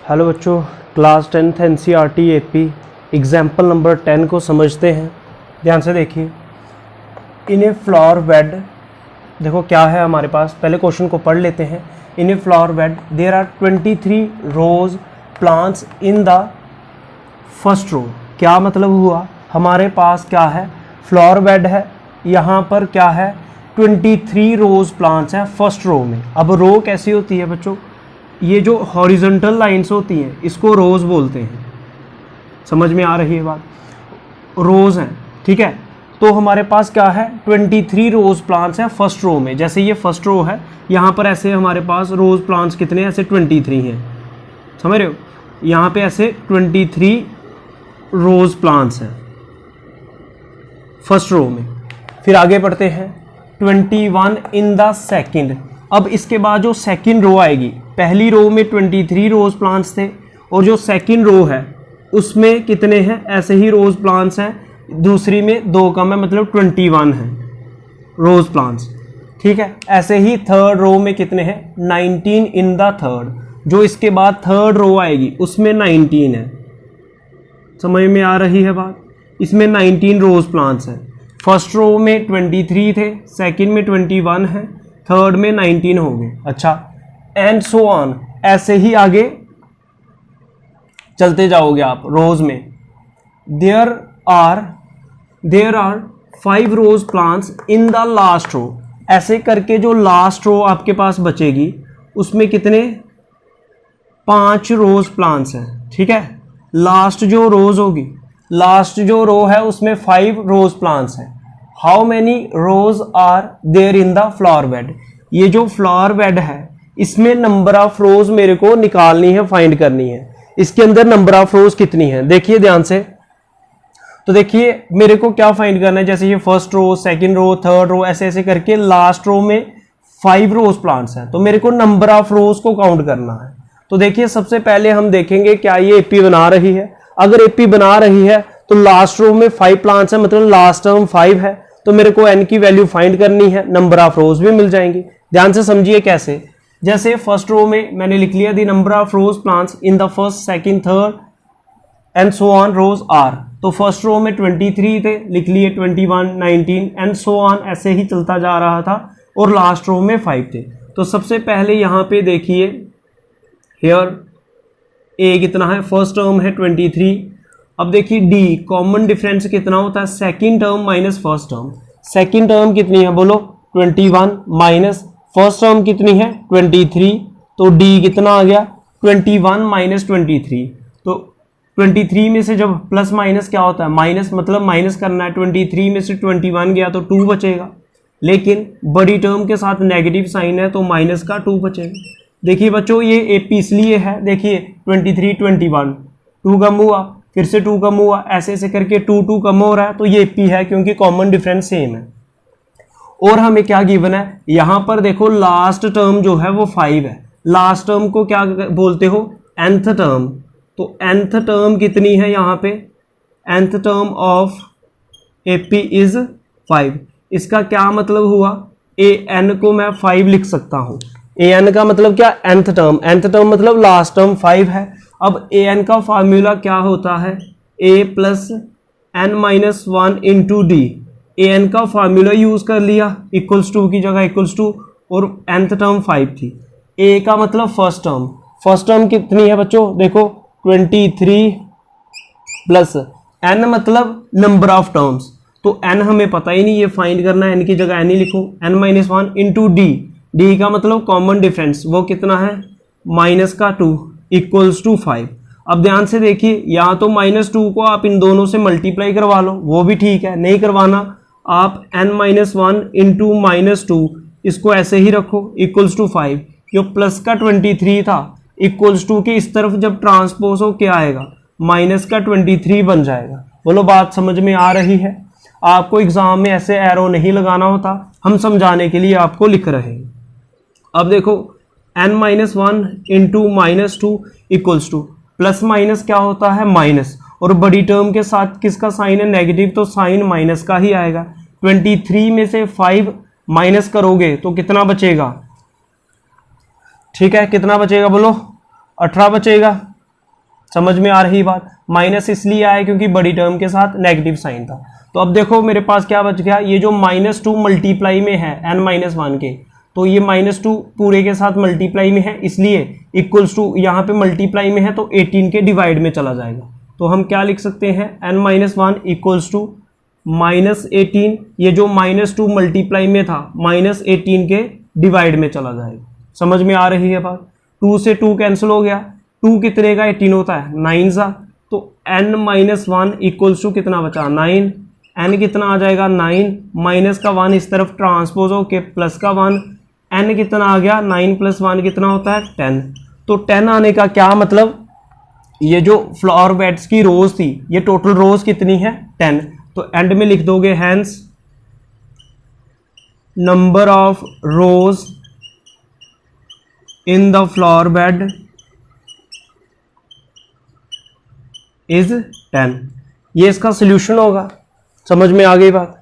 Hello बच्चों, class 10th NCERT AP example number 10 को समझते हैं। ध्यान से देखिए। इन ए फ्लावर बेड, देखो क्या है हमारे पास, पहले क्वेश्चन को पढ़ लेते हैं। In a flower bed there are 23 rose plants in the first row. क्या मतलब हुआ, हमारे पास क्या है, फ्लावर बेड है, यहाँ पर क्या है 23 रोज प्लांट्स हैं फर्स्ट रो में। अब रो कैसी होती है बच्चों, ये जो हॉरिजॉन्टल लाइंस होती हैं इसको रोज बोलते हैं। समझ में आ रही है बात, रोज हैं, ठीक है। तो हमारे पास क्या है 23 रोज प्लांट्स हैं फर्स्ट रो में। जैसे ये फर्स्ट रो है, यहाँ पर ऐसे हमारे पास रोज प्लांट्स कितने, ऐसे 23 हैं, समझ रहे हो। यहाँ पे ऐसे 23 रोज प्लांट्स हैं फर्स्ट रो में। फिर आगे बढ़ते हैं 21 इन द सेकंड। अब इसके बाद जो सेकंड रो आएगी, पहली रो में 23 रोज प्लांट्स थे और जो सेकंड रो है उसमें कितने हैं, ऐसे ही रोज प्लांट्स हैं। दूसरी में 2 कम है, मतलब 21 है रोज प्लांट्स, ठीक है। ऐसे ही थर्ड रो में कितने हैं, 19 इन द थर्ड। जो इसके बाद थर्ड रो आएगी उसमें 19 है। समझ में आ रही है बात, इसमें 19 रोज प्लांट्स हैं। फर्स्ट रो में 23 थे, सेकंड में 21 है, थर्ड में 19 हो गए। अच्छा, एंड सो ऑन, ऐसे ही आगे चलते जाओगे आप रोज में। There are 5 rose plants in the last row. ऐसे करके जो लास्ट रो आपके पास बचेगी उसमें कितने, 5 रोज प्लांट्स हैं, ठीक है। लास्ट जो रोज होगी, लास्ट जो रो है उसमें 5 रोज प्लांट्स हैं। How many rose are there in the flower bed. ये जो फ्लावर बेड है इसमें नंबर ऑफ रोज मेरे को निकालनी है, फाइंड करनी है। इसके अंदर नंबर ऑफ रोज कितनी है, देखिए ध्यान से। तो देखिए मेरे को क्या फाइंड करना है, जैसे ये first row, second row, third row, ऐसे ऐसे करके लास्ट रो में 5 रोज प्लांट्स हैं। तो मेरे को नंबर ऑफ रोज को काउंट करना है। तो देखिए सबसे पहले हम देखेंगे क्या ये एपी बना रही है। अगर एपी बना रही है तो लास्ट रो में 5 प्लांट्स है, मतलब लास्ट टर्म 5 है। तो मेरे को एन की वैल्यू फाइंड करनी है, नंबर ऑफ रोज भी मिल जाएंगी। ध्यान से समझिए कैसे। जैसे फर्स्ट रो में मैंने लिख लिया the number of rose plants in the first, second, third and so on rows are. तो फर्स्ट रो में 23 थे, लिख लिए 21, 19 एंड सो ऑन, ऐसे ही चलता जा रहा था। और लास्ट रो में 5 थे। तो सबसे पहले यहाँ पे देखिए, हियर ए कितना है, फर्स्ट टर्म है 23। अब देखिए डी, कॉमन डिफरेंस कितना होता है, second term minus first term. Second term कितनी है बोलो, 21 माइनस फर्स्ट टर्म कितनी है 23। तो डी कितना आ गया, 21 माइनस 23। तो 23 में से जब प्लस माइनस क्या होता है, माइनस, मतलब माइनस करना है। 23 में से 21 गया तो 2 बचेगा, लेकिन बड़ी टर्म के साथ नेगेटिव साइन है तो माइनस का 2 बचेगा। देखिए बच्चों ये एपी इसलिए है, देखिए 23, 21, 2 कम हुआ, फिर से 2 कम हुआ, ऐसे ऐसे करके 2 कम हो रहा है। तो ये एपी है क्योंकि कॉमन डिफरेंस सेम है। और हमें क्या गिवन है, यहां पर देखो लास्ट टर्म जो है वो 5 है। लास्ट टर्म को क्या बोलते हो, nth टर्म। तो nth टर्म कितनी है यहाँ पे, nth term of AP is 5। इसका क्या मतलब हुआ, an को मैं 5 लिख सकता हूं। an का मतलब क्या, nth टर्म। nth टर्म मतलब लास्ट टर्म 5 है। अब an का फार्मूला क्या होता है, a plus n minus 1 into D. an का फार्मूला यूज कर लिया, इक्वल्स टू की जगह इक्वल्स टू, और nth टर्म 5 थी। a का मतलब फर्स्ट टर्म। फर्स्ट टर्म कितनी है बच्चों, देखो 23 प्लस n मतलब नंबर ऑफ टर्म्स। तो n हमें पता ही नहीं, ये फाइंड करना है, n की जगह n ही लिखूं, n minus 1 into D. D का मतलब कॉमन डिफरेंस, वो कितना है, माइनस का 2 इक्वल्स टू 5। अब ध्यान से देखिए, या तो -2 को आप इन दोनों से मल्टीप्लाई करवा लो, वो भी ठीक है। नहीं करवाना, आप n-1 इंटू -2 इसको ऐसे ही रखो इक्वल्स टू 5। जो प्लस का 23 था इक्वल्स टू के इस तरफ जब ट्रांसपोज हो क्या आएगा, माइनस का 23 बन जाएगा। बोलो बात समझ में आ रही है। आपको एग्जाम में ऐसे एरो नहीं लगाना होता, हम समझाने के लिए आपको लिख रहे हैं। अब देखो n-1 into -2 equals to, plus minus क्या होता है, माइनस, और बड़ी टर्म के साथ किसका साइन है, नेगेटिव, तो साइन माइनस का ही आएगा। 23 में से 5 माइनस करोगे तो कितना बचेगा, ठीक है, कितना बचेगा बोलो, 18 बचेगा। समझ में आ रही बात। माइनस इसलिए आया क्योंकि बड़ी टर्म के साथ नेगेटिव साइन था। तो अब देखो मेरे पास क्या बच गया, ये जो -2 मल्टीप्लाई में है n-1 के, तो ये -2 पूरे के साथ मल्टीप्लाई में है, इसलिए इक्वल्स टू यहाँ पे मल्टीप्लाई में है तो 18 के डिवाइड में चला जाएगा। तो हम क्या लिख सकते हैं, n-1 इक्वल्स टू -18, ये जो -2 मल्टीप्लाई में था -18 के डिवाइड में चला जाएगा। समझ में आ रही है बात। 2 से 2 कैंसिल हो गया, 2 कितने का 18 होता है, 9 सा, तो n-1 इक्वल्स टू कितना बचा, 9, n कितना आ जाएगा 9, माइनस का 1 इस तरफ ट्रांसपोज हो के प्लस का 1, n कितना आ गया, 9 + 1 कितना होता है 10। तो 10 आने का क्या मतलब, ये जो फ्लावर बेड्स की रोज थी, ये टोटल रोज कितनी है 10, तो एंड में लिख दोगे hence number of rose in the flower bed is 10। ये इसका सोल्यूशन होगा। समझ में आ गई बात।